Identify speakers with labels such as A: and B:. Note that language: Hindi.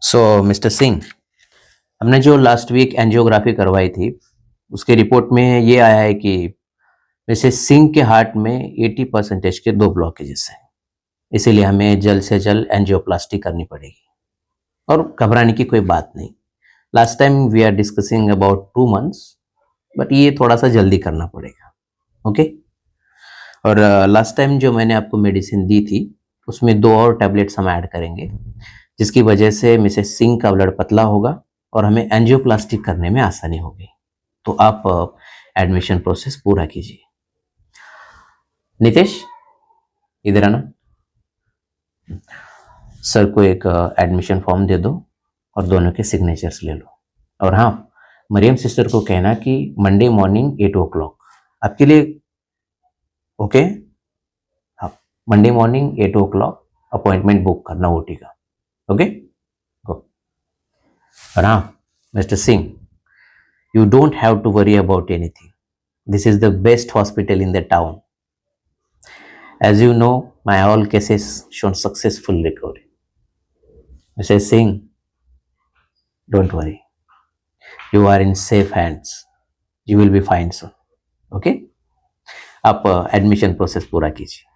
A: सो मिस्टर सिंह, हमने जो लास्ट वीक एंजियोग्राफी करवाई थी उसके रिपोर्ट में ये आया है कि मिसेस सिंह के हार्ट में 80% के 2 ब्लॉकेजेस हैं, इसीलिए हमें जल्द से जल्द एंजियोप्लास्टी करनी पड़ेगी। और घबराने की कोई बात नहीं। Last time we are discussing about 2 months, but ये थोड़ा सा जल्दी करना पड़ेगा। ओके। और लास्ट टाइम जो मैंने आपको मेडिसिन दी थी उसमें 2 और टैबलेट्स हम ऐड करेंगे, जिसकी वजह से मिसेस सिंह का ब्लड पतला होगा और हमें एंजियोप्लास्टी करने में आसानी होगी। तो आप एडमिशन प्रोसेस पूरा कीजिए। नितेश, इधर आना। सर को एक एडमिशन फॉर्म दे दो और दोनों के सिग्नेचर्स ले लो। और हाँ, मरियम सिस्टर को कहना कि मंडे मॉर्निंग 8 o'clock आपके लिए। ओके, हाँ, Monday morning 8 o'clock appointment book करना ओटी का। ओके, गो। और हाँ mister Singh, you don't have to worry about anything. This is the best hospital in the town. As you know, my all cases shown successful recovery. Mrs. Singh, don't worry. You are in safe hands. You will be fine soon. Okay? आप एडमिशन प्रोसेस पूरा कीजिए।